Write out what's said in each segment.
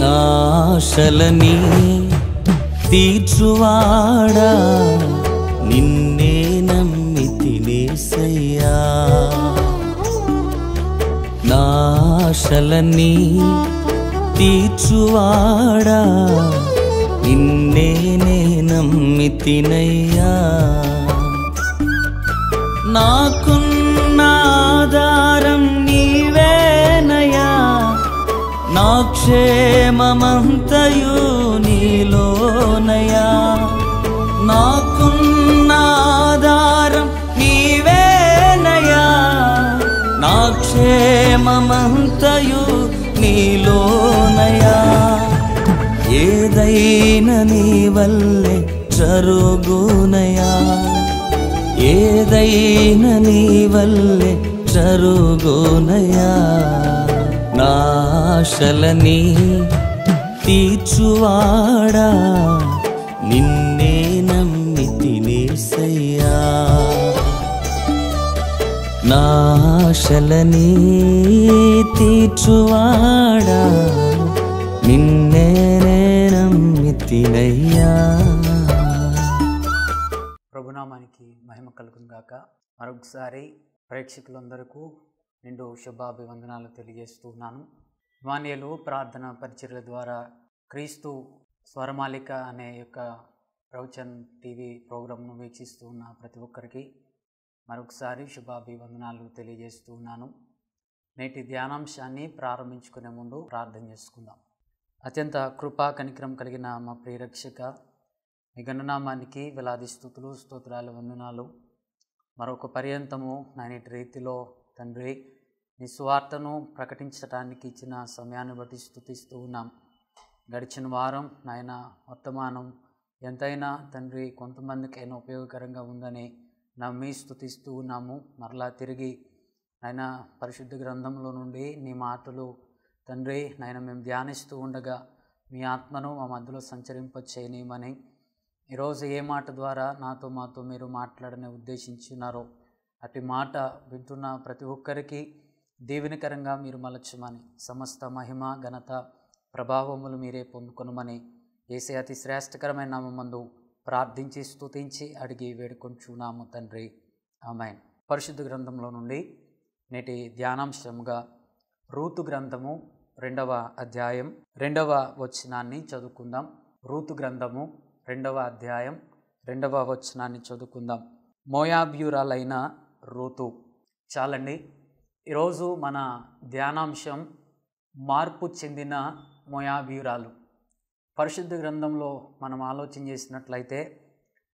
నా ఆశలని తీర్చువాడా నిన్నే నమ్మితినేసయ్యా. నా ఆశలని తీర్చువాడా నిన్నే నమ్మితినయ్యా. నాకున్న ఆధారం నీవేనయ్యా, నా క్షేమమంతయు నీలోనయ్యా. నాకున్న ఆధారం నీవేనయ్యా, నా క్షేమమంతయు నీలోనయ్యా. ఏదైనా నీ వల్లే జరుగునయ్యా, ఏదైనా నీ వల్లే జరుగునయ్యా. నా ఆశలని తీర్చువాడా నిన్నే నమ్మితినేసయ్యా. నా ఆశలని తీర్చువాడా నిన్నే నమ్మితినయ్యా. ప్రభునామానికి మహిమ కలుగును గాక. మరొకసారి ప్రేక్షకులందరికీ నిండు శుభాభివందనాలు తెలియజేస్తున్నాను. ఇమ్మానుయేలు ప్రార్థన పరిచర్యల ద్వారా క్రీస్తు స్వరమాలిక అనే యొక్క ప్రవచన్ టీవీ ప్రోగ్రాంను వీక్షిస్తూ ఉన్న ప్రతి ఒక్కరికి మరొకసారి శుభాభివందనాలు తెలియజేస్తున్నాను. నేటి ధ్యానాంశాన్ని ప్రారంభించుకునే ముందు ప్రార్థన చేసుకుందాం. అత్యంత కృపా కనికరం కలిగిన మా ప్రియరక్షక మీ గణనామానికి వేలాది స్తుతులు స్తోత్రాలు వందనాలు. మరొక పర్యంతము నాయటి రీతిలో తండ్రి నీ సువార్తను ప్రకటించడానికి ఇచ్చిన సమయాన్ని బట్టి స్తుతిస్తూ ఉన్నాం. గడిచిన వారం నాయన వర్తమానం ఎంతైనా తండ్రి కొంతమందికైనా ఉపయోగకరంగా ఉందని నమ్మి స్తుతిస్తూ ఉన్నాము. మరలా తిరిగి నాయన పరిశుద్ధ గ్రంథంలో నుండి నీ మాటలు తండ్రి నాయన మేము ధ్యానిస్తూ ఉండగా మీ ఆత్మను మా మధ్యలో సంచరింపచేయనీయమని, ఈరోజు ఏ మాట ద్వారా మాతో మీరు మాట్లాడని ఉద్దేశించున్నారో అటు మాట వింటున్న ప్రతి ఒక్కరికి దీవెనకరంగా మీరు మలచమని, సమస్త మహిమ ఘనత ప్రభావములు మీరే పొందుకొనమని యేసే అతి శ్రేష్టకరమైన నామమందు ప్రార్థించి స్తుతించి అడిగి వేడుకొంచున్నాము తండ్రి, ఆమేన్. పరిశుద్ధ గ్రంథంలో నుండి నేటి ధ్యానాంశముగా రూతు గ్రంథము 2వ అధ్యాయం 2వ వచనాన్ని చదువుకుందాం. రూతు గ్రంథము 2వ అధ్యాయం 2వ వచనాన్ని చదువుకుందాం. మోయాబీయురాలైన రూతు. చాలండి, ఈరోజు మన ధ్యానాంశం మార్పు చెందిన మోయాబీయురాలు. పరిశుద్ధ గ్రంథంలో మనం ఆలోచన చేసినట్లయితే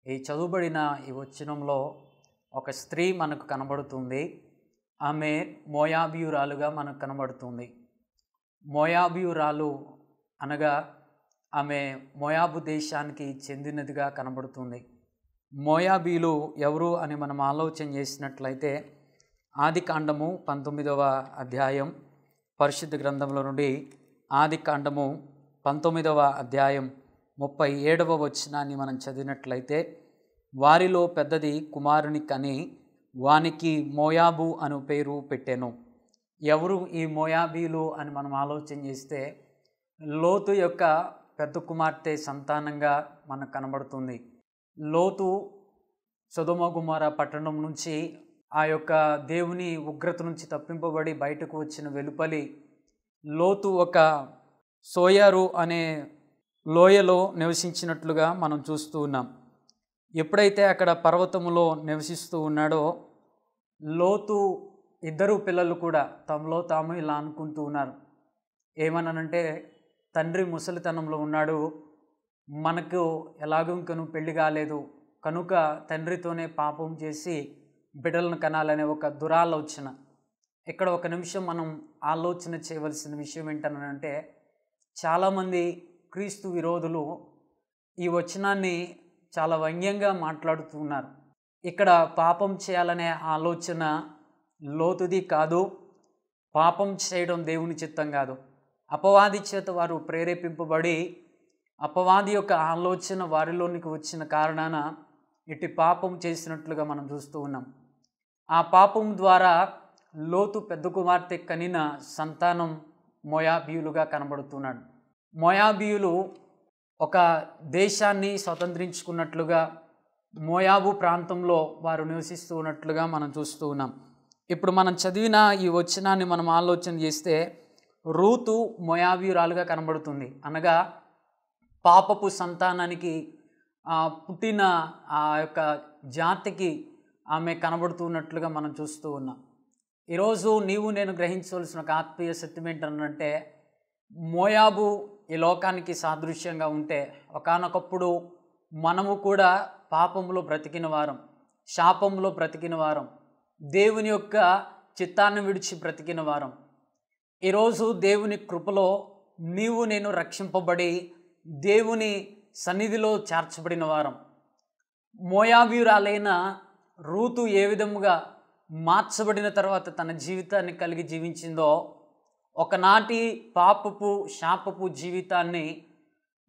ఈ చదువుబడిన ఈ వచనంలో ఒక స్త్రీ మనకు కనబడుతుంది. ఆమె మోయాబీయురాలుగా మనకు కనబడుతుంది. మోయాబీయురాలు అనగా ఆమె మోయాబు దేశానికి చెందినదిగా కనబడుతుంది. మోయాబీలు ఎవరు అని మనం ఆలోచన చేసినట్లయితే ఆదికాండము 19వ అధ్యాయం పరిశుద్ధ గ్రంథంలో నుండి ఆదికాండము 19వ అధ్యాయం 37వ వచనాన్ని మనం చదివినట్లయితే, వారిలో పెద్దది కుమారుని కని వానికి మోయాబు అను పేరు పెట్టెను. ఎవరు ఈ మోయాబీలు అని మనం ఆలోచన చేస్తే లోతు యొక్క పెద్ద కుమార్తె సంతానంగా మనకు కనబడుతుంది. లోతు సొదొమ గొమొర్రా పట్టణం నుంచి ఆ యొక్క దేవుని ఉగ్రత నుంచి తప్పింపబడి బయటకు వచ్చిన వెలుపలి లోతు ఒక సోయరు అనే లోయలో నివసించినట్లుగా మనం చూస్తూ ఉన్నాం. ఎప్పుడైతే అక్కడ పర్వతములో నివసిస్తూ ఉన్నాడో లోతు ఇద్దరు పిల్లలు కూడా తమలో తాము ఇలా అనుకుంటూ ఉన్నారు. ఏమన్నానంటే, తండ్రి ముసలితనంలో ఉన్నాడు, మనకు ఎలాగో ఇంకను పెళ్లి కాలేదు కనుక తండ్రితోనే పాపం చేసి బిడ్డలను కనాలనే ఒక దురాలోచన. ఇక్కడ ఒక నిమిషం మనం ఆలోచన చేయవలసిన విషయం ఏంటనంటే, చాలామంది క్రీస్తు విరోధులు ఈ వచనాన్ని చాలా వ్యంగ్యంగా మాట్లాడుతూ ఉన్నారు. ఇక్కడ పాపం చేయాలనే ఆలోచన లోతుది కాదు, పాపం చేయడం దేవుని చిత్తం కాదు. అపవాది చేత వారు ప్రేరేపింపబడి అపవాది యొక్క ఆలోచన వారిలోనికి వచ్చిన కారణాన ఇటు పాపం చేసినట్లుగా మనం చూస్తూ ఉన్నాం. ఆ పాపం ద్వారా లోతు పెద్ద కుమార్తె కనిన సంతానం మోయాబీయులుగా కనబడుతున్నాడు. మోయాబీయులు ఒక దేశాన్ని స్వతంత్రించుకున్నట్లుగా మోయాబు ప్రాంతంలో వారు నివసిస్తూ ఉన్నట్లుగా మనం చూస్తూ ఉన్నాం. ఇప్పుడు మనం చదివిన ఈ వచనాన్ని మనం ఆలోచన చేస్తే రూతు మోయాబీయురాలుగా కనబడుతుంది. అనగా పాపపు సంతానానికి పుట్టిన ఆ యొక్క జాతికి ఆమె కనబడుతున్నట్లుగా మనం చూస్తూ ఉన్నాం. ఈరోజు నీవు నేను గ్రహించవలసిన ఒక ఆత్మీయ సత్యం ఏంటంటే, మోయాబు ఈ లోకానికి సాదృశ్యంగా ఉంటే ఒకానొకప్పుడు మనము కూడా పాపంలో బ్రతికిన వారం, శాపంలో బ్రతికిన వారం, దేవుని యొక్క చిత్తాన్ని విడిచి బ్రతికిన వారం. ఈరోజు దేవుని కృపలో నీవు నేను రక్షింపబడి దేవుని సన్నిధిలో చేర్చబడిన వారం. మోయాబీయురాలైన రూతు ఏ విధముగా మార్చబడిన తర్వాత తన జీవితాన్ని కలిగి జీవించిందో, ఒకనాటి పాపపు శాపపు జీవితాన్ని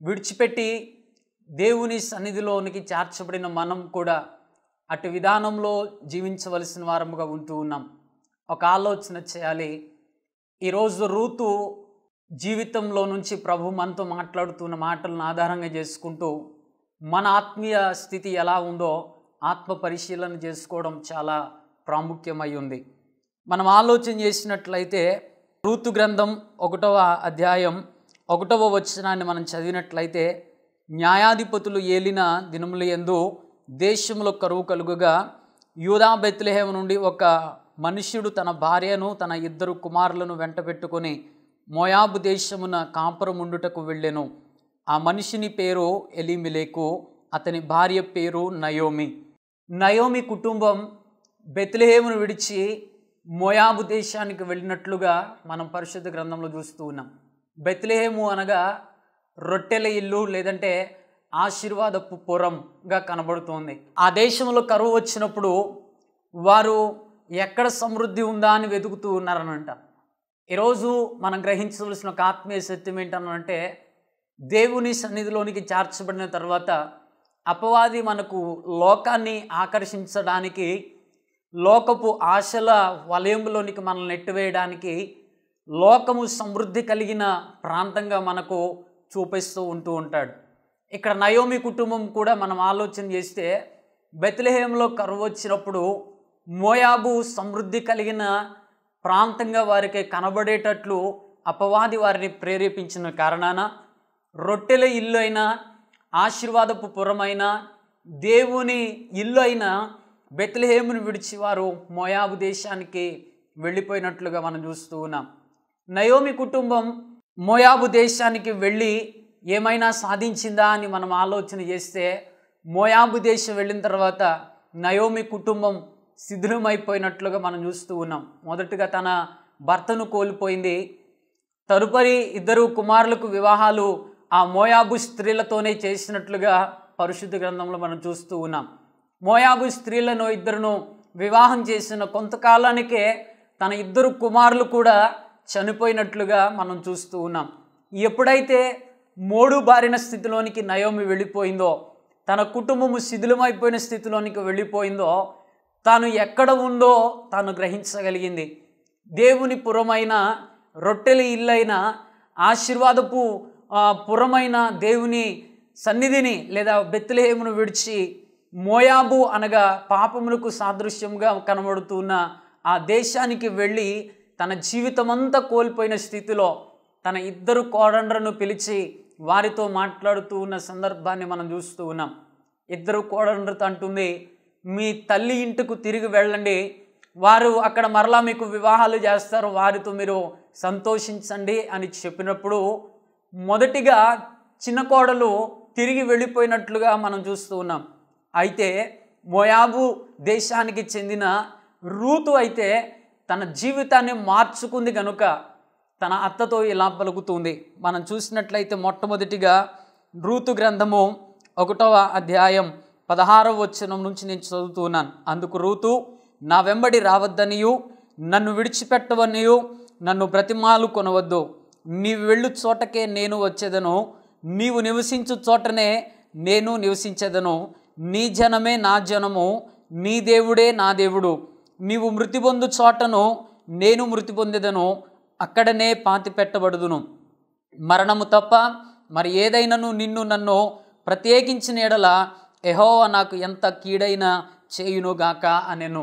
విడిచిపెట్టి దేవుని సన్నిధిలోనికి చేర్చబడిన మనం కూడా అటు విధానంలో జీవించవలసిన వారముగా ఉంటూ ఉన్నాం. ఒక ఆలోచన చేయాలి. ఈరోజు రూతు జీవితంలో నుంచి ప్రభు మనతో మాట్లాడుతున్న మాటలను ఆధారంగా చేసుకుంటూ మన ఆత్మీయ స్థితి ఎలా ఉందో ఆత్మ పరిశీలన చేసుకోవడం చాలా ప్రాముఖ్యమై ఉంది. మనం ఆలోచన చేసినట్లయితే రూతు గ్రంథం 1వ అధ్యాయం 1వ వచనాన్ని మనం చదివినట్లయితే, న్యాయాధిపతులు ఏలిన దినముల యందు దేశంలో కరువు కలుగుగా యూదా బెత్లెహేము నుండి ఒక మనుష్యుడు తన భార్యను తన 2 కుమారులను వెంట పెట్టుకొని మోయాబు దేశమున కాపురముండుటకు వెళ్ళెను. ఆ మనిషిని పేరు ఎలీమెలెకు, అతని భార్య పేరు నయోమి. నయోమి కుటుంబం బెత్లెహేమును విడిచి మోయాబు దేశానికి వెళ్ళినట్లుగా మనం పరిశుద్ధ గ్రంథంలో చూస్తూ ఉన్నాం. బెత్లెహేము అనగా రొట్టెల ఇల్లు, లేదంటే ఆశీర్వాదపు పురంగా కనబడుతోంది. ఆ దేశంలో కరువు వచ్చినప్పుడు వారు ఎక్కడ సమృద్ధి ఉందా అని వెతుకుతూ ఉన్నారనంట. ఈరోజు మనం గ్రహించవలసిన ఒక ఆత్మీయ సత్యం ఏంటనంటే, దేవుని సన్నిధిలోనికి చేర్చబడిన తర్వాత అపవాది మనకు లోకాన్ని ఆకర్షించడానికి, లోకపు ఆశల వలయంలోనికి మనల్ని నెట్టివేయడానికి, లోకము సమృద్ధి కలిగిన ప్రాంతంగా మనకు చూపిస్తూ ఉంటూ ఉంటాడు. ఇక్కడ నయోమి కుటుంబం కూడా మనం ఆలోచన చేస్తే, బెత్లెహేములో కరువు వచ్చినప్పుడు మోయాబు సమృద్ధి కలిగిన ప్రాంతంగా వారికి కనబడేటట్లు అపవాది వారిని ప్రేరేపించిన కారణాన రొట్టెల ఇల్లు అయినా, ఆశీర్వాదపు పురమైన, దేవుని ఇల్లు అయిన బెత్లెహేమును విడిచి వారు మోయాబు దేశానికి వెళ్ళిపోయినట్లుగా మనం చూస్తూ ఉన్నాం. నయోమి కుటుంబం మోయాబు దేశానికి వెళ్ళి ఏమైనా సాధించిందా అని మనం ఆలోచన చేస్తే, మోయాబు దేశం వెళ్ళిన తర్వాత నయోమి కుటుంబం శిథిలమైపోయినట్లుగా మనం చూస్తూ ఉన్నాం. మొదటగా తన భర్తను కోల్పోయింది. తదుపరి 2 కుమారులకు వివాహాలు ఆ మోయాబు స్త్రీలతోనే చేసినట్లుగా పరిశుద్ధ గ్రంథంలో మనం చూస్తూ ఉన్నాం. మోయాబు స్త్రీలను 2 వివాహం చేసిన కొంతకాలానికే తన 2 కుమారులు కూడా చనిపోయినట్లుగా మనం చూస్తూ ఉన్నాం. ఎప్పుడైతే మోడు బారిన స్థితిలోనికి నయోమి వెళ్ళిపోయిందో, తన కుటుంబము శిథిలమైపోయిన స్థితిలోనికి వెళ్ళిపోయిందో, తాను ఎక్కడ ఉందో తాను గ్రహించగలిగింది. దేవుని పురమైన, రొట్టెల ఇల్లైన, ఆశీర్వాదపు పురమైన దేవుని సన్నిధిని లేదా బెత్లెహేమును విడిచి మోయాబు అనగా పాపములకు సాదృశ్యంగా కనబడుతున్న ఆ దేశానికి వెళ్ళి తన జీవితమంతా కోల్పోయిన స్థితిలో తన 2 కోడండ్రను పిలిచి వారితో మాట్లాడుతూ ఉన్న సందర్భాన్ని మనం చూస్తూ ఉన్నాం. 2 కోడండ్రతో అంటుంది, మీ తల్లి ఇంటికి తిరిగి వెళ్ళండి, వారు అక్కడ మరలా మీకు వివాహాలు చేస్తారు, వారితో మీరు సంతోషించండి అని చెప్పినప్పుడు మొదటిగా చిన్న కోడలు తిరిగి వెళ్ళిపోయినట్లుగా మనం చూస్తూ ఉన్నాం. అయితే మోయాబు దేశానికి చెందిన రూతు అయితే తన జీవితాన్ని మార్చుకుంది కనుక తన అత్తతో ఇలా పలుకుతుంది. మనం చూసినట్లయితే మొట్టమొదటిగా రూతు గ్రంథము 1వ అధ్యాయం 16వ వచనం నుంచి నేను చదువుతున్నాను. అందుకు రూతు, నా వెంబడి రావద్దనియు నన్ను విడిచిపెట్టవనియు నన్ను బ్రతిమాలు కొనవద్దు, నీవు వెళ్ళు చోటకే నేను వచ్చేదను, నీవు నివసించు చోటనే నేను నివసించేదను, నీ జనమే నా జనము, నీ దేవుడే నా దేవుడు, నీవు మృతి పొందు చోటను నేను మృతి పొందేదను, అక్కడనే పాతి పెట్టబడుదును. మరణము తప్ప మరి ఏదైనాను నిన్ను నన్ను ప్రత్యేకించిన ఎడల యెహోవా నాకు ఎంత కీడైన చేయునుగాక అనెను.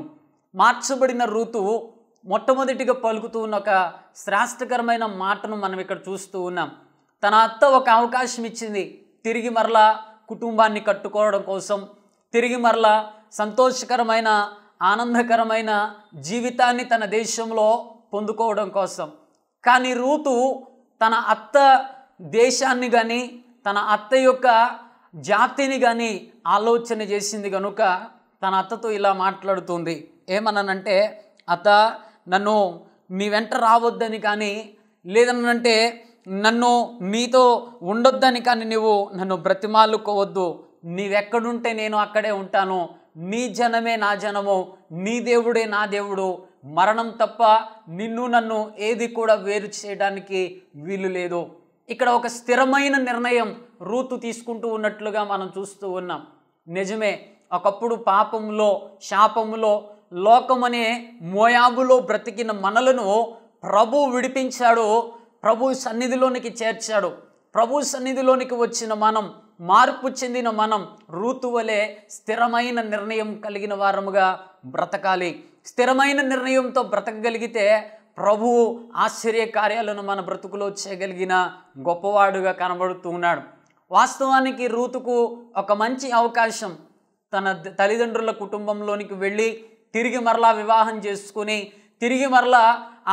మార్చబడిన రూతు మొట్టమొదటిగా పలుకుతూ ఉన్న ఒక శ్రేష్టకరమైన మాటను మనం ఇక్కడ చూస్తూ ఉన్నాం. తన అత్త ఒక అవకాశం ఇచ్చింది, తిరిగి మరలా కుటుంబాన్ని కట్టుకోవడం కోసం, తిరిగి మరలా సంతోషకరమైన ఆనందకరమైన జీవితాన్ని తన దేశంలో పొందుకోవడం కోసం. కానీ రూతు తన అత్త దేశాన్ని కానీ తన అత్త యొక్క జాతిని కానీ ఆలోచన చేసింది కనుక తన అత్తతో ఇలా మాట్లాడుతుంది. ఏమన్నానంటే, అత్త నన్ను నీ వెంట రావద్దని కానీ, లేదనంటే నన్ను నీతో ఉండొద్దని కానీ నువ్వు నన్ను బ్రతిమాలుకోవద్దు. నీవెక్కడుంటే నేను అక్కడే ఉంటాను. నీ జనమే నా జనము, నీ దేవుడే నా దేవుడు. మరణం తప్ప నిన్ను నన్ను ఏది కూడా వేరు చేయడానికి వీలు లేదు. ఇక్కడ ఒక స్థిరమైన నిర్ణయం రూతు తీసుకుంటూ ఉన్నట్లుగా మనం చూస్తూ ఉన్నాం. నిజమే, ఒకప్పుడు పాపంలో శాపములో లోకమనే మోయాబులో బ్రతికిన మనలను ప్రభు విడిపించాడు, ప్రభు సన్నిధిలోనికి చేర్చాడు. ప్రభు సన్నిధిలోనికి వచ్చిన మనం, మార్పు చెందిన మనం రూతు వలె స్థిరమైన నిర్ణయం కలిగిన వారముగా బ్రతకాలి. స్థిరమైన నిర్ణయంతో బ్రతకగలిగితే ప్రభువు ఆశ్చర్య కార్యాలను మన బ్రతుకులో చేయగలిగిన గొప్పవాడుగా కనబడుతూ ఉన్నాడు. వాస్తవానికి రూతుకు ఒక మంచి అవకాశం, తన తల్లిదండ్రుల కుటుంబంలోనికి వెళ్ళి తిరిగి మరలా వివాహం చేసుకుని తిరిగి మరలా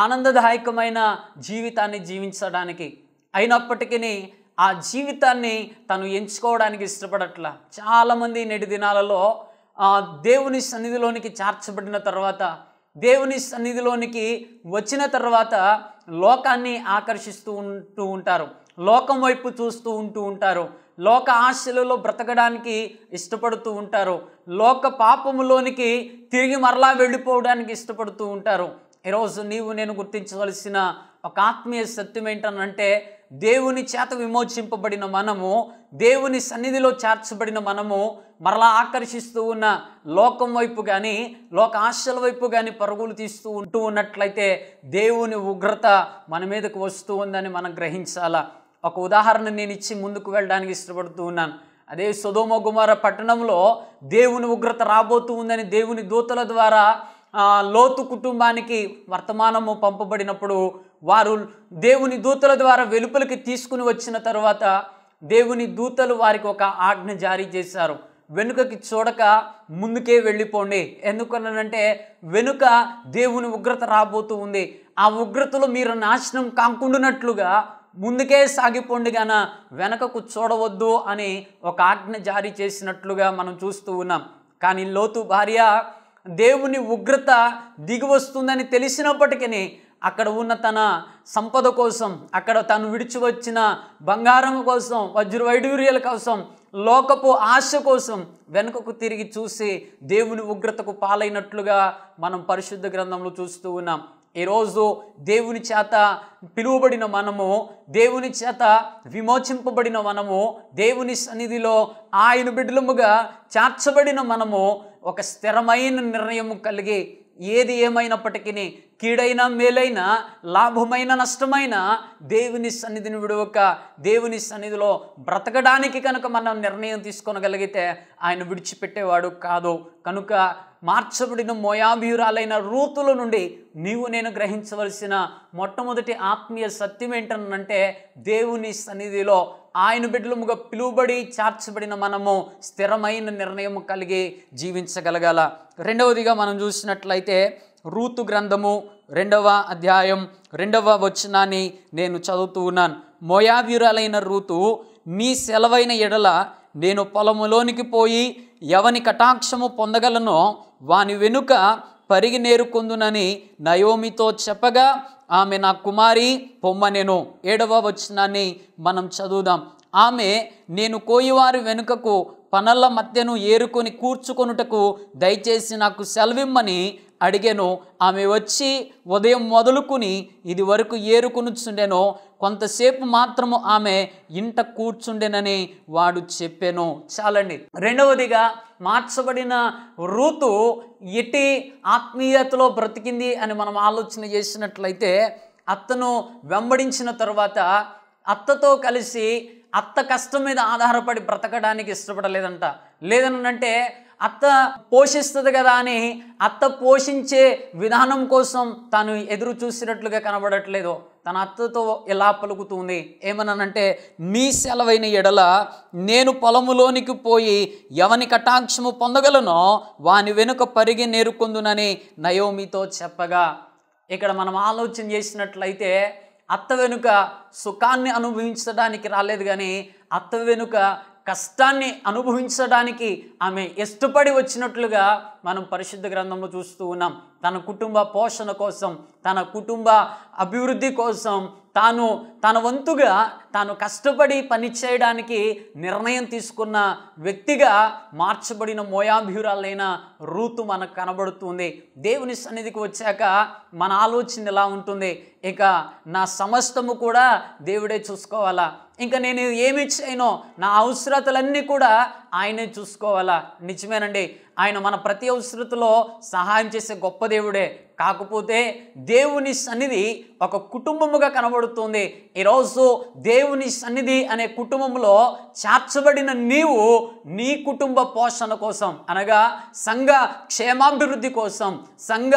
ఆనందదాయకమైన జీవితాన్ని జీవించడానికి. అయినప్పటికీ ఆ జీవితాన్ని తను ఎంచుకోవడానికి ఇష్టపడట్లా. చాలామంది నేటి దినాలలో దేవుని సన్నిధిలోనికి చేర్చబడిన తర్వాత, దేవుని సన్నిధిలోనికి వచ్చిన తర్వాత లోకాన్ని ఆకర్షిస్తూ ఉంటారు, లోకం వైపు చూస్తూ ఉంటారు, లోక ఆశలలో బ్రతకడానికి ఇష్టపడుతూ ఉంటారు, లోక పాపములోనికి తిరిగి మరలా వెళ్ళిపోవడానికి ఇష్టపడుతూ ఉంటారు. ఈరోజు నీవు నేను గుర్తించవలసిన ఒక ఆత్మీయ సత్యం ఏంటనంటే, దేవుని చేత విమోచింపబడిన మనము, దేవుని సన్నిధిలో చేర్చబడిన మనము మరలా ఆకర్షిస్తూ ఉన్న లోకం వైపు కానీ లోక ఆశల వైపు కానీ పరుగులు తీస్తూ ఉన్నట్లయితే దేవుని ఉగ్రత మన మీదకు వస్తూ ఉందని మనం గ్రహించాలా. ఒక ఉదాహరణ నేను ఇచ్చి ముందుకు వెళ్ళడానికి ఇష్టపడుతూ ఉన్నాను. అదే సొదొమ గొమొర్ర పట్టణంలో దేవుని ఉగ్రత రాబోతూ ఉందని దేవుని దూతల ద్వారా లోతు కుటుంబానికి వర్తమానము పంపబడినప్పుడు వారు దేవుని దూతల ద్వారా వెలుపలికి తీసుకుని వచ్చిన తర్వాత దేవుని దూతలు వారికి ఒక ఆజ్ఞ జారీ చేశారు. వెనుకకి చూడక ముందుకే వెళ్ళిపోండి. ఎందుకనంటే వెనుక దేవుని ఉగ్రత రాబోతూ ఉంది. ఆ ఉగ్రతలో మీరు నాశనం కాకుండానట్లుగా ముందుకే సాగిపోండి గాన వెనకకు చూడవద్దు అని ఒక ఆజ్ఞ జారీ చేసినట్లుగా మనం చూస్తూ ఉన్నాం. కానీ లోతు భార్య దేవుని ఉగ్రత దిగి వస్తుందని తెలిసినప్పటికీ అక్కడ ఉన్న తన సంపద కోసం, అక్కడ తను విడిచి వచ్చిన బంగారం కోసం, వజ్రవైడూర్యాల కోసం, లోకపు ఆశ కోసం వెనుకకు తిరిగి చూసి దేవుని ఉగ్రతకు పాలైనట్లుగా మనం పరిశుద్ధ గ్రంథంలో చూస్తూ ఉన్నాం. ఈరోజు దేవుని చేత పిలువబడిన మనము, దేవుని చేత విమోచింపబడిన మనము, దేవుని సన్నిధిలో ఆయన బిడ్డలముగా చేర్చబడిన మనము ఒక స్థిరమైన నిర్ణయం కలిగి ఏది ఏమైనప్పటికీ, కీడైనా మేలైనా, లాభమైన నష్టమైన దేవుని సన్నిధిని విడవక దేవుని సన్నిధిలో బ్రతకడానికి కనుక మనం నిర్ణయం తీసుకోగలిగితే ఆయన విడిచిపెట్టేవాడు కాదు. కనుక మార్చబడిన మోయాబీయురాలైన రూతుల నుండి నీవు నేను గ్రహించవలసిన మొట్టమొదటి ఆత్మీయ సత్యం ఏంటనంటే, దేవుని సన్నిధిలో ఆయన బిడ్డలముగా పిలువబడి చేర్చబడిన మనము స్థిరమైన నిర్ణయం కలిగి జీవించగలగాల. రెండవదిగా మనం చూసినట్లయితే రూతు గ్రంథము 2వ అధ్యాయం 2వ వచనాన్ని నేను చదువుతూ ఉన్నాను. మోయాబీయురాలైన రూతు, నీ సెలవైన ఎడల నేను పొలములోనికి పోయి ఎవని కటాక్షము పొందగలనో వాని వెనుక పరిగి నేరుకొందునని నయోమితో చెప్పగా ఆమె నా కుమారి పొమ్మనెను. 7వ వచనాన్ని మనం చదువుదాం. ఆమె నేను కోయివారి వెనుకకు పనల్ల మధ్యను ఏరుకొని కూర్చుకొనుటకు దయచేసి నాకు సెలవిమ్మని అడిగాను. ఆమె వచ్చి ఉదయం మొదలుకుని ఇది వరకు ఏరుకొనుచుండెను, కొంతసేపు మాత్రము ఆమె ఇంట కూర్చుండెనని వాడు చెప్పాను. చాలండి. రెండవదిగా మార్చబడిన రూతు ఎట్టి ఆత్మీయతలో బ్రతికింది అని మనం ఆలోచన చేసినట్లయితే, అతను వెంబడించిన తర్వాత అత్తతో కలిసి అత్త కష్టం మీద ఆధారపడి బ్రతకడానికి ఇష్టపడలేదంట. లేదనంటే అత్త పోషిస్తుంది కదా అని అత్త పోషించే విధానం కోసం తాను ఎదురు చూసినట్లుగా కనబడట్లేదు. తన అత్తతో ఎలా పలుకుతుంది, ఏమన్నానంటే, నీ సెలవైన ఎడల నేను పొలములోనికి పోయి ఎవని కటాక్షము పొందగలనో వాని వెనుక పరిగి నేరుకొందునని నయోమితో చెప్పగా, ఇక్కడ మనం ఆలోచన చేసినట్లయితే అత్త వెనుక సుఖాన్ని అనుభవించడానికి రాలేదు, కానీ అత్త వెనుక కష్టాన్ని అనుభవించడానికి ఆమె ఇష్టపడి వచ్చినట్లుగా మనం పరిశుద్ధ గ్రంథంలో చూస్తూ ఉన్నాం. తన కుటుంబ పోషణ కోసం, తన కుటుంబ అభివృద్ధి కోసం తన వంతుగా తాను కష్టపడి పని చేయడానికి నిర్ణయం తీసుకున్న వ్యక్తిగా మార్చబడిన మోయాబీయురాలైన రూతు మనకు కనబడుతుంది. దేవుని సన్నిధికి వచ్చాక మన ఆలోచన ఎలా ఉంటుంది, ఇక నా సమస్తము కూడా దేవుడే చూసుకోవాలా, ఇంకా నేను ఏమి చేయనో నా అవసరతలన్నీ కూడా ఆయనే చూసుకోవాలా. నిజమేనండి, ఆయన మన ప్రతి అవసరతలో సహాయం చేసే గొప్ప దేవుడే. కాకపోతే దేవుని సన్నిధి ఒక కుటుంబముగా కనబడుతుంది. ఈరోజు దేవుని సన్నిధి అనే కుటుంబంలో చేర్చబడిన నీవు నీ కుటుంబ పోషణ కోసం, అనగా సంఘ క్షేమాభివృద్ధి కోసం, సంఘ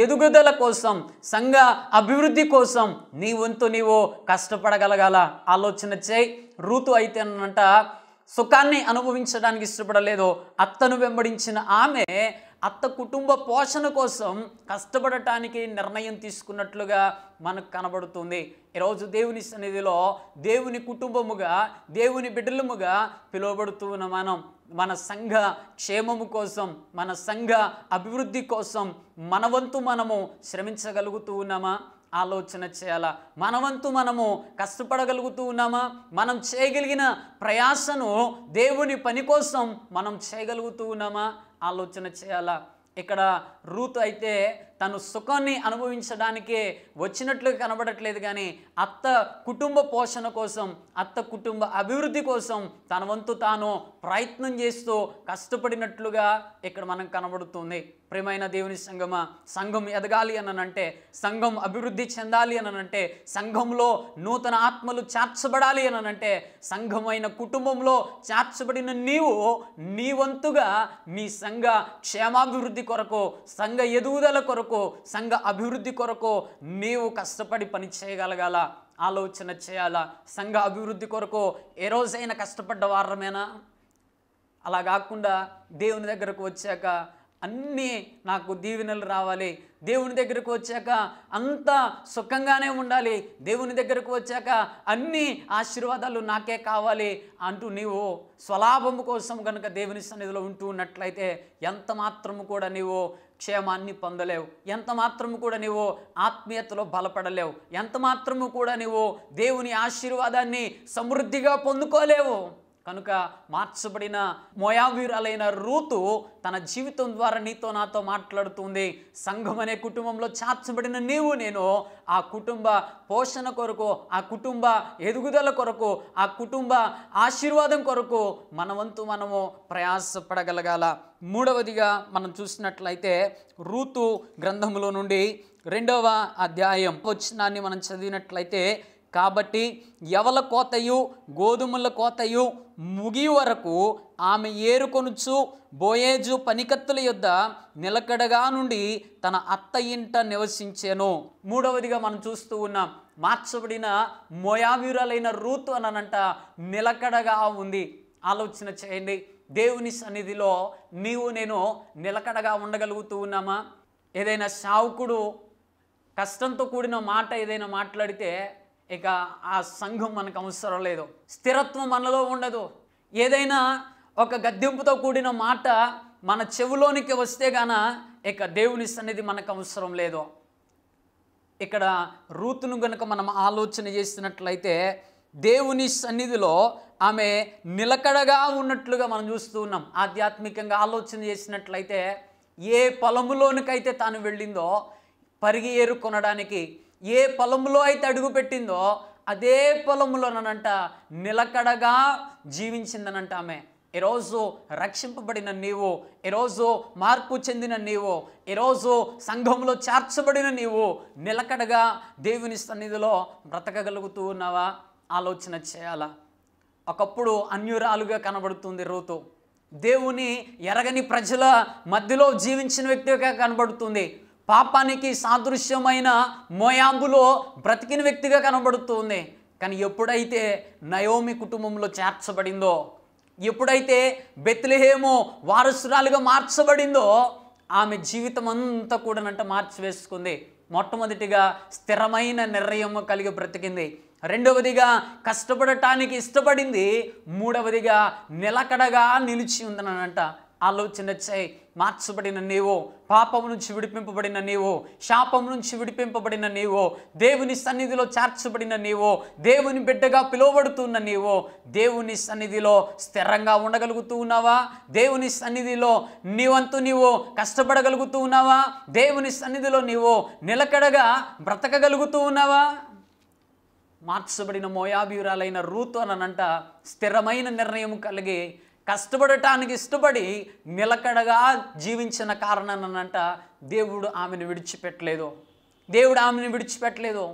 ఎదుగుదల కోసం, సంఘ అభివృద్ధి కోసం నీ వంతు నీవు కష్టపడగలగాల. ఆలోచన చేయి. రూతు అయితే అనంట సుఖాన్ని అనుభవించడానికి ఇష్టపడలేదు. అత్తను వెంబడించిన ఆమె అత్త కుటుంబ పోషణ కోసం కష్టపడటానికి నిర్ణయం తీసుకున్నట్లుగా మనకు కనబడుతుంది. ఈరోజు దేవుని సన్నిధిలో దేవుని కుటుంబముగా, దేవుని బిడ్డలముగా పిలువబడుతున్న మనం మన సంఘ క్షేమము కోసం, మన సంఘ అభివృద్ధి కోసం మన వంతు మనము శ్రమించగలుగుతూ ఉన్నామా? ఆలోచన చేయాలా. మన వంతు మనము కష్టపడగలుగుతూ ఉన్నామా? మనం చేయగలిగిన ప్రయాసను దేవుని పని కోసం మనం చేయగలుగుతూ ఉన్నామా? ఆలోచన చేయాలా. ఇక్కడ రూతు అయితే తను సుఖాన్ని అనుభవించడానికే వచ్చినట్లుగా కనబడట్లేదు, కానీ అత్త కుటుంబ పోషణ కోసం, అత్త కుటుంబ అభివృద్ధి కోసం తన వంతు తాను ప్రయత్నం చేస్తూ కష్టపడినట్లుగా ఇక్కడ మనకు కనబడుతుంది. ప్రియమైన దేవుని సంఘమా, సంఘం ఎదగాలి అనంటే, సంఘం అభివృద్ధి చెందాలి అనంటే, సంఘంలో నూతన ఆత్మలు చేర్చబడాలి అనంటే, సంఘమైన కుటుంబంలో చేర్చబడిన నీవు నీ వంతుగా నీ సంఘ క్షేమాభివృద్ధి కొరకు, సంఘ ఎదుగుదల కొరకు, సంఘ అభివృద్ధి కొరకు నీవు కష్టపడి పని చేయగలగాల. ఆలోచన చేయాలా. సంఘ అభివృద్ధి కొరకు ఏ రోజైనా కష్టపడ్డ వారమేనా? అలా కాకుండా దేవుని దగ్గరకు వచ్చాక అన్నీ నాకు దీవెనలు రావాలి, దేవుని దగ్గరకు వచ్చాక అంతా సుఖంగానే ఉండాలి, దేవుని దగ్గరకు వచ్చాక అన్ని ఆశీర్వాదాలు నాకే కావాలి అంటూ నీవు స్వలాభము కోసం కనుక దేవుని సన్నిధిలో ఉంటూ ఉన్నట్లయితే ఎంత మాత్రము కూడా నీవు క్షేమాన్ని పొందలేవు, ఎంత మాత్రము కూడా నీవు ఆత్మీయతలో బలపడలేవు, ఎంత మాత్రము కూడా నీవు దేవుని ఆశీర్వాదాన్ని సమృద్ధిగా పొందుకోలేవు. కనుక మార్చబడిన మోయాబీయురాలైన రూతు తన జీవితం ద్వారా నీతో నాతో మాట్లాడుతుంది. సంఘం అనే కుటుంబంలో చేర్చబడిన నీవు నేను ఆ కుటుంబ పోషణ కొరకు, ఆ కుటుంబ ఎదుగుదల కొరకు, ఆ కుటుంబ ఆశీర్వాదం కొరకు మన వంతు మనము ప్రయాసపడగలగాల. మూడవదిగా మనం చూసినట్లయితే రూతు గ్రంథములో నుండి 2వ అధ్యాయం వచనాన్ని మనం చదివినట్లయితే, కాబట్టి యవల కోతయు గోధుమల కోతయు ముగి వరకు ఆమె ఏరుకొనుచు బోయేజు పనికత్తుల యొద్ద నిలకడగా నుండి తన అత్త ఇంట నివసించెను. మూడవదిగా మనం చూస్తూ ఉన్నాం, మార్చబడిన మోయాబీయురాలైన రూతు అనంట నిలకడగా ఉంది. ఆలోచన చేయండి. దేవుని సన్నిధిలో నీవు నేను నిలకడగా ఉండగలుగుతూ ఉన్నామా? ఏదైనా సావుకుడు కష్టంతో కూడిన మాట ఏదైనా మాట్లాడితే ఇక ఆ సంఘం మనకు అవసరం లేదు, స్థిరత్వం మనలో ఉండదు. ఏదైనా ఒక గద్దెంపుతో కూడిన మాట మన చెవులోనికి వస్తే గాన ఇక దేవుని సన్నిధి మనకు అవసరం లేదు. ఇక్కడ రూతును గనుక మనం ఆలోచన చేసినట్లయితే దేవుని సన్నిధిలో ఆమె నిలకడగా ఉన్నట్లుగా మనం చూస్తూ ఉన్నాం. ఆధ్యాత్మికంగా ఆలోచన చేసినట్లయితే ఏ పొలములోనికైతే తాను వెళ్ళిందో పరిగి ఏరుకొనడానికి, ఏ పొలంలో అయితే అడుగు పెట్టిందో అదే పొలంలోనంట నిలకడగా జీవించిందనంట ఆమె. ఈరోజు రక్షింపబడిన నీవు, ఈరోజు మార్పు చెందిన నీవు, ఈరోజు సంఘంలో చేర్చబడిన నీవు నిలకడగా దేవుని సన్నిధిలో బ్రతకగలుగుతూ ఉన్నావా? ఆలోచన చేయాలా? ఒకప్పుడు అన్యురాలుగా కనబడుతుంది రూతు. దేవుని ఎరగని ప్రజల మధ్యలో జీవించిన వ్యక్తిగా కనబడుతుంది. పాపానికి సాదృశ్యమైన మోయాబులో బ్రతికిన వ్యక్తిగా కనబడుతుంది. కానీ ఎప్పుడైతే నయోమి కుటుంబంలో చేర్చబడిందో, ఎప్పుడైతే బెత్లెహేము వారసురాలుగా మార్చబడిందో, ఆమె జీవితం అంతా కూడా మార్చివేసుకుంది. మొట్టమొదటిగా స్థిరమైన నిర్ణయం కలిగి బ్రతికింది. రెండవదిగా కష్టపడటానికి ఇష్టపడింది. మూడవదిగా నిలకడగా నిలిచి ఉందనంట. ఆలోచన చేయి. మార్చబడిన నీవు, పాపం నుంచి విడిపింపబడిన నీవు, శాపం నుంచి విడిపింపబడిన నీవు, దేవుని సన్నిధిలో చేర్చబడిన నీవు, దేవుని బిడ్డగా పిలువబడుతున్న నీవు, దేవుని సన్నిధిలో స్థిరంగా ఉండగలుగుతూ ఉన్నావా? దేవుని సన్నిధిలో నీవంతు నీవు కష్టపడగలుగుతూ ఉన్నావా? దేవుని సన్నిధిలో నీవు నిలకడగా బ్రతకగలుగుతూ ఉన్నావా? మార్చబడిన మోయాబీయురాలైన రూతు అనంట స్థిరమైన నిర్ణయం కలిగి కష్టపడటానికి ఇష్టపడి నిలకడగా జీవించిన కారణానంట దేవుడు ఆమెను విడిచిపెట్టలేదు. దేవుడు ఆమెను విడిచిపెట్టలేదు.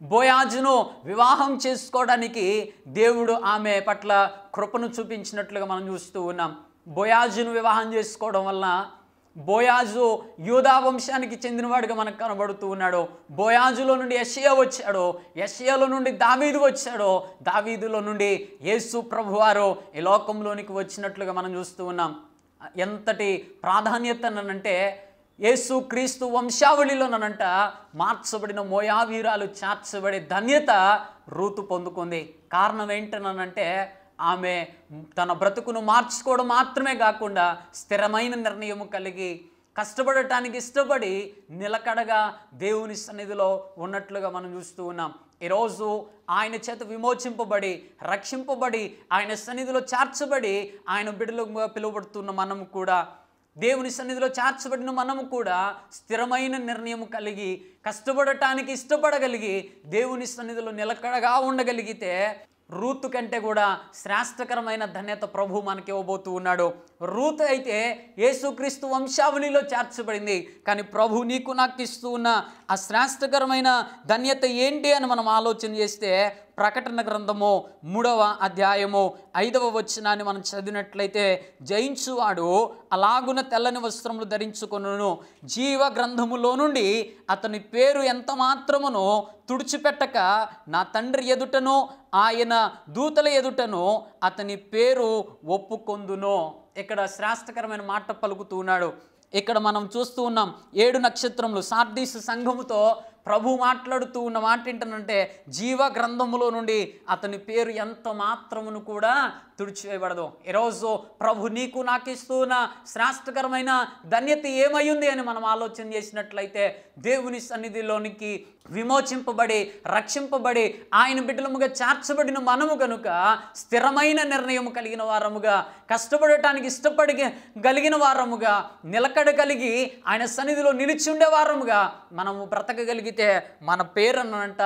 బోయాజును వివాహం చేసుకోవడానికి దేవుడు ఆమె పట్ల కృపను చూపించినట్లుగా మనం చూస్తూ ఉన్నాం. బోయాజును వివాహం చేసుకోవడం వల్ల బోయాజు యూదా వంశానికి చెందినవాడిగా మనకు కనబడుతూ ఉన్నాడు. బోయాజులో నుండి యెషయా వచ్చాడు, యెషయాలో నుండి దావీదు వచ్చాడు, దావీదులో నుండి యేసు ప్రభువారు ఈ లోకంలోనికి వచ్చినట్లుగా మనం చూస్తూ ఉన్నాం. ఎంతటి ప్రాధాన్యతనంటే యేసు క్రీస్తు వంశావళిలోనంట మార్చబడిన మోయాబీయురాలు చేర్చబడే ధన్యత రూతు పొందుకుంది. కారణం ఏంటనంటే ఆమె తన బ్రతుకును మార్చుకోవడం మాత్రమే కాకుండా స్థిరమైన నిర్ణయం కలిగి కష్టపడటానికి ఇష్టపడి నిలకడగా దేవుని సన్నిధిలో ఉన్నట్లుగా మనం చూస్తూ ఉన్నాం. ఈరోజు ఆయన చేత విమోచింపబడి రక్షింపబడి ఆయన సన్నిధిలో చేర్చబడి ఆయన బిడ్డలుగా పిలువబడుతున్న మనము కూడా, దేవుని సన్నిధిలో చేర్చబడిన మనము కూడా స్థిరమైన నిర్ణయం కలిగి కష్టపడటానికి ఇష్టపడగలిగి దేవుని సన్నిధిలో నిలకడగా ఉండగలిగితే రూతు కంటే కూడా శ్రేష్టకరమైన ధన్యత ప్రభు మనకి ఇవ్వబోతూ ఉన్నాడు. రూతు అయితే యేసుక్రీస్తు వంశావళిలో చేర్చబడింది. కానీ ప్రభు నీకు నాకు ఇస్తూ ఉన్న ఆ శ్రేష్టకరమైన ధన్యత ఏంటి అని మనం ఆలోచన చేస్తే ప్రకటన గ్రంథము 3వ అధ్యాయము 5వ వచనాన్ని మనం చదివినట్లయితే, జయించువాడు అలాగున తెల్లని వస్త్రములు ధరించుకొనును, జీవ గ్రంథములో నుండి అతని పేరు ఎంత మాత్రమునో తుడిచిపెట్టక నా తండ్రి ఎదుటను ఆయన దూతల ఎదుటను అతని పేరు ఒప్పుకొందును. ఇక్కడ శ్రేష్టకరమైన మాట పలుకుతూ ఉన్నాడు. ఇక్కడ మనం చూస్తూ ఉన్నాం 7 నక్షత్రములు సార్దీసు సంఘముతో ప్రభు మాట్లాడుతూ ఉన్న మాట ఏంటంటే, జీవ గ్రంథములో నుండి అతని పేరు ఎంత మాత్రమును కూడా తుడిచివేయబడదు. ఈరోజు ప్రభు నీకు నాకు ఇస్తూ ఉన్న శ్రేష్టకరమైన ధన్యత ఏమయ్యింది అని మనం ఆలోచన చేసినట్లయితే, దేవుని సన్నిధిలోనికి విమోచింపబడి రక్షింపబడి ఆయన బిడ్డలముగా చేర్చబడిన మనము కనుక స్థిరమైన నిర్ణయం కలిగిన వారముగా, కష్టపడటానికి ఇష్టపడగలిగిన వారముగా, నిలకడ కలిగి ఆయన సన్నిధిలో నిలిచి ఉండే వారముగా మనము బ్రతకగలిగితే మన పేరనంట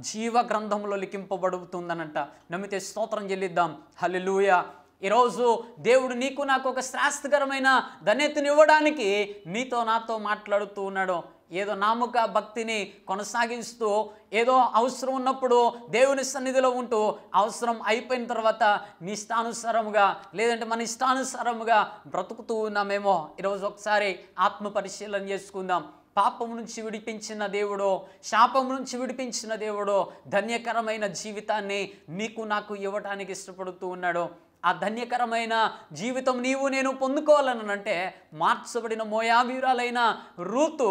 జీవ గ్రంథంలో లిఖింపబడుతుందనంట. నమ్మితే స్తోత్రం చెల్లిద్దాం. హల్లెలూయా. ఈరోజు దేవుడు నీకు నాకు ఒక శ్రేష్టకరమైన ధన్యతనివ్వడానికి నీతో నాతో మాట్లాడుతూ ఉన్నాడు. ఏదో నామక భక్తిని కొనసాగిస్తూ ఏదో అవసరం ఉన్నప్పుడు దేవుని సన్నిధిలో ఉంటూ అవసరం అయిపోయిన తర్వాత నీ ఇష్టానుసారముగా లేదంటే మన ఇష్టానుసారముగా బ్రతుకుతూ ఉన్నామేమో. ఈరోజు ఒకసారి ఆత్మ పరిశీలన చేసుకుందాం. పాపం నుంచి విడిపించిన దేవుడు, శాపం నుంచి విడిపించిన దేవుడు ధన్యకరమైన జీవితాన్ని నీకు నాకు ఇవ్వటానికి ఇష్టపడుతూ ఉన్నాడు. ఆ ధన్యకరమైన జీవితం నీవు నేను పొందుకోవాలనంటే మార్చబడిన మోయాబీయురాలైన రూతు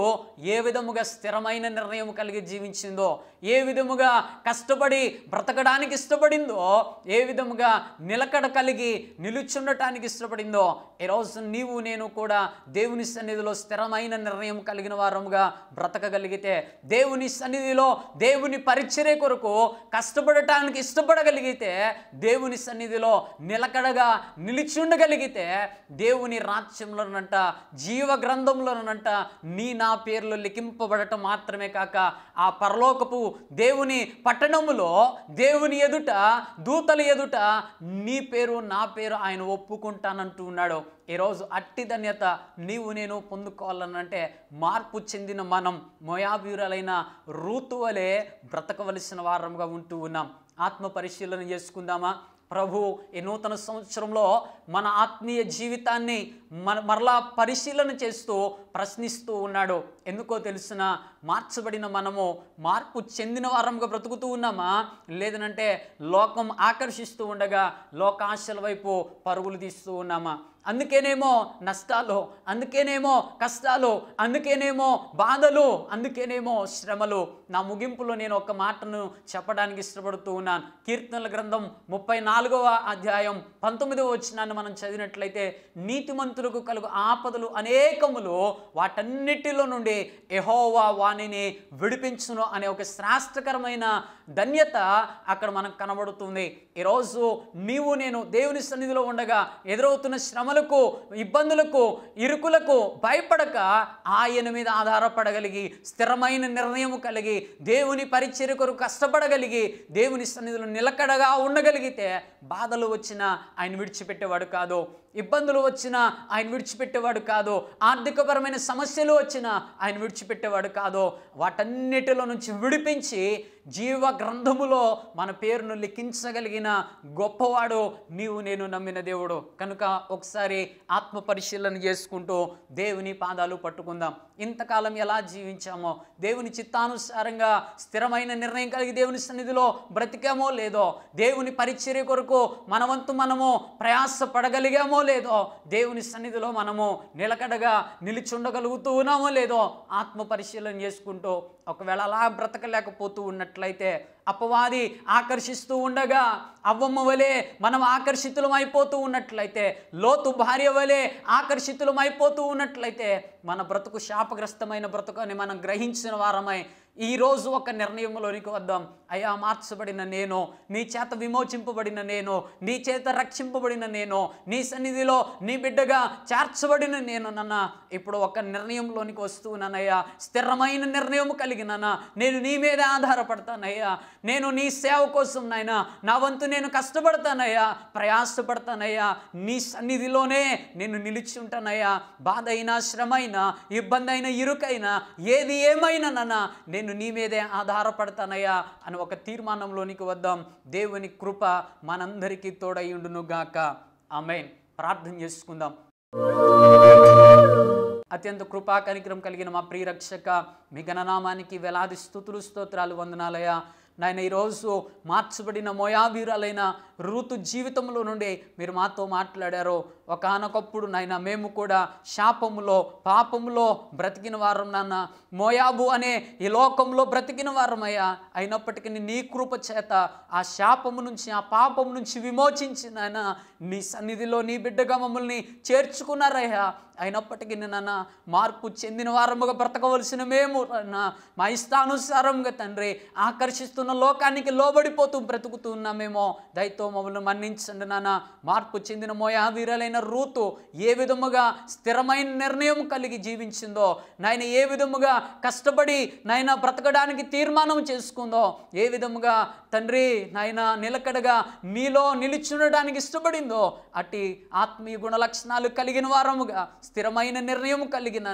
ఏ విధముగా స్థిరమైన నిర్ణయం కలిగి జీవించిందో, ఏ విధముగా కష్టపడి బ్రతకడానికి ఇష్టపడిందో, ఏ విధముగా నిలకడ కలిగి నిలుచుండటానికి ఇష్టపడిందో, ఈరోజు నీవు నేను కూడా దేవుని సన్నిధిలో స్థిరమైన నిర్ణయం కలిగిన వారముగా బ్రతకగలిగితే, దేవుని సన్నిధిలో దేవుని పరిచర్య కొరకు కష్టపడటానికి ఇష్టపడగలిగితే, దేవుని సన్నిధిలో నిలకడగా నిలిచి ఉండగలిగితే, దేవుని రాజ్యంలోనంట జీవ గ్రంథంలోనంట నీ నా పేర్లు లిఖింపబడటం మాత్రమే కాక ఆ పరలోకపు దేవుని పట్టణములో దేవుని ఎదుట దూతల ఎదుట నీ పేరు నా పేరు ఆయన ఒప్పుకుంటానంటూ ఉన్నాడు. ఈరోజు అట్టి ధన్యత నీవు నేను పొందుకోవాలనంటే మార్పు చెందిన మనం మోయాబీయురాలైన రూతు వలె బ్రతకవలసిన వారముగా ఉంటూ ఉన్నాం. ఆత్మ పరిశీలన చేసుకుందామా? ప్రభు ఈ నూతన సంవత్సరంలో మన ఆత్మీయ జీవితాన్ని మరలా పరిశీలన చేస్తూ ప్రశ్నిస్తూ ఉన్నాడు. ఎందుకో తెలుసిన, మార్చబడిన మనము మార్పు చెందిన వారంగా బ్రతుకుతూ ఉన్నామా, లేదనంటే లోకం ఆకర్షిస్తూ ఉండగా లోకాశల వైపు పరుగులు తీస్తూ ఉన్నామా? అందుకేనేమో నష్టాలు, అందుకేనేమో కష్టాలు, అందుకేనేమో బాధలు, అందుకేనేమో శ్రమలు. నా ముగింపులో నేను ఒక మాటను చెప్పడానికి ఇష్టపడుతూ ఉన్నాను. కీర్తనల గ్రంథం 34వ అధ్యాయం 19వ వచనాన్ని మనం చదివినట్లయితే, నీతిమంతులకు కలుగు ఆపదలు అనేకములు, వాటన్నిటిలో నుండి యెహోవా వానిని విడిపించును అనే ఒక శ్రేష్టకరమైన ధన్యత అక్కడ మనకు కనబడుతుంది. ఈరోజు నీవు నేను దేవుని సన్నిధిలో ఉండగా ఎదురవుతున్న శ్రమలకు, ఇబ్బందులకు, ఇరుకులకు భయపడక ఆయన మీద ఆధారపడగలిగి, స్థిరమైన నిర్ణయం కలిగి, దేవుని పరిచర్య కొరకు కష్టపడగలిగి, దేవుని సన్నిధిలో నిలకడగా ఉండగలిగితే బాధలు వచ్చినా ఆయన విడిచిపెట్టేవాడు కాదు, ఇబ్బందులు వచ్చినా ఆయన విడిచిపెట్టేవాడు కాదు, ఆర్థికపరమైన సమస్యలు వచ్చినా ఆయన విడిచిపెట్టేవాడు కాదు. వాటన్నిటిలో నుంచి విడిపించి జీవ గ్రంథములో మన పేరును లిఖించగలిగిన గొప్పవాడు నీవు నేను నమ్మిన దేవుడు. కనుక ఒకసారి ఆత్మ పరిశీలన చేసుకుంటూ దేవుని పాదాలు పట్టుకుందాం. ఇంతకాలం ఎలా జీవించామో, దేవుని చిత్తానుసారంగా స్థిరమైన నిర్ణయం కలిగి దేవుని సన్నిధిలో బ్రతికామో లేదో, దేవుని పరిచర్య కొరకు మనవంతు మనము ప్రయాస పడగలిగామో లేదో, దేవుని సన్నిధిలో మనము నిలకడగా నిలిచుండగలుగుతూ ఉన్నామో లేదో ఆత్మ పరిశీలన చేసుకుంటూ, ఒకవేళ అలా బ్రతకలేకపోతూ ఉన్నట్లయితే, అపవాది ఆకర్షిస్తూ ఉండగా అవ్వమ్మ వలె మనం ఆకర్షితులం అయిపోతూ ఉన్నట్లయితే, లోతు భార్య వలె ఆకర్షితులం అయిపోతూ ఉన్నట్లయితే, మన బ్రతుకు శాపగ్రస్తమైన బ్రతుకు అని మనం గ్రహించిన వారమై ఈరోజు ఒక నిర్ణయంలోనికి వద్దాం. అయ్యా, మార్చబడిన నేను, నీ చేత విమోచింపబడిన నేను, నీ చేత రక్షింపబడిన నేను, నీ సన్నిధిలో నీ బిడ్డగా చేర్చబడిన నేను నాన్న, ఇప్పుడు ఒక నిర్ణయంలోనికి వస్తున్నానయ్యా. స్థిరమైన నిర్ణయం కలిగినన్నా నేను నీ మీద ఆధారపడతానయ్యా. నేను నీ సేవ కోసం నాయనా నా వంతు నేను కష్టపడతానయ్యా, ప్రయాసపడతానయ్యా. నీ సన్నిధిలోనే నేను నిలిచి ఉంటానయ్యా. బాధ అయినా, శ్రమ అయినా, ఇబ్బంది అయినా, ఇరుకైనా, ఏది ఏమైనా నాన్న నేను నీ మీదే ఆధారపడతానయ్యా అని ఒక తీర్మానంలోనికి వద్దాం. దేవుని కృప మనందరికీ తోడయ్యుండును గాక. ఆమేన్. ప్రార్థన చేసుకుందాం. అత్యంత కృపా కనికరం కలిగిన మా ప్రియ రక్షక, మీ ఘననామానికి వేలాది స్తుతులు, స్తోత్రాలు, వందనాలయ్యా. నాయన, ఈరోజు మార్చబడిన మోయాబీరాలైన రూతు జీవితంలో నుండి మీరు మాతో మాట్లాడారు. ఒకానొకప్పుడు నాయన మేము కూడా శాపములో, పాపములో బ్రతికిన వారం నాన్న, మోయాబు అనే ఈ లోకంలో బ్రతికిన వారమయ్యా. అయినప్పటికీ నీ కృప చేత ఆ శాపము నుంచి, ఆ పాపము నుంచి విమోచించి నాయన నీ సన్నిధిలో నీ బిడ్డగా మమ్మల్ని చేర్చుకున్నారయ్యా. అయినప్పటికీ నాన్న మార్పు చెందిన వారముగా బ్రతకవలసిన మేము మా ఇష్టానుసారంగా తండ్రి ఆకర్షిస్తున్న లోకానికి లోబడిపోతూ బ్రతుకుతున్నామేమో. దయతో మమ్మల్ని మన్నించండి నాన్న. మార్పు చెందిన మోయాబీరాలైన రూతు ఏ విధముగా స్థిరమైన నిర్ణయం కలిగి జీవించిందో, నాయన ఏ విధముగా కష్టపడి నాయన బ్రతకడానికి తీర్మానం చేసుకుందో, ఏ విధముగా తండ్రి నాయన నిలకడగా నీలో నిలిచుండడానికి ఇష్టపడిందో, అట్టి ఆత్మీయ గుణ లక్షణాలు కలిగిన వారముగా, స్థిరమైన నిర్ణయం కలిగిన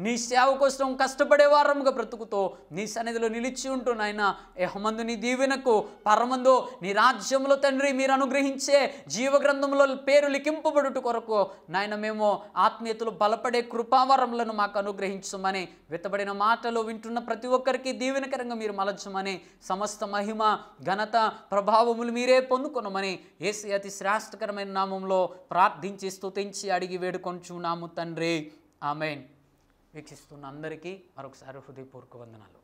నీ సేవ కోసం కష్టపడే వారముగా బ్రతుకుతూ నీ సన్నిధిలో నిలిచి ఉంటూ నాయన యెహోమందు నీ దీవెనకు, పరమందు నీ రాజ్యంలో తండ్రి మీరు అనుగ్రహించే జీవగ్రంథంలో పేరు లిఖింపబడుట కొరకు నాయన మేము ఆత్మీయతలు బలపడే కృపావరములను మాకు అనుగ్రహించమని, విత్తబడిన మాటలు వింటున్న ప్రతి ఒక్కరికి దీవెనకరంగా మీరు మలచమని, సమస్త మహిమ, ఘనత, ప్రభావములు మీరే పొందుకొనమని యేసు అతి శ్రేష్టకరమైన నామంలో ప్రార్థించి స్తుతించి అడిగి వేడుకొంచున్నాము తండ్రి. ఆమేన్. వీక్షిస్తున్న అందరికీ మరొకసారి హృదయపూర్వక వందనాలు.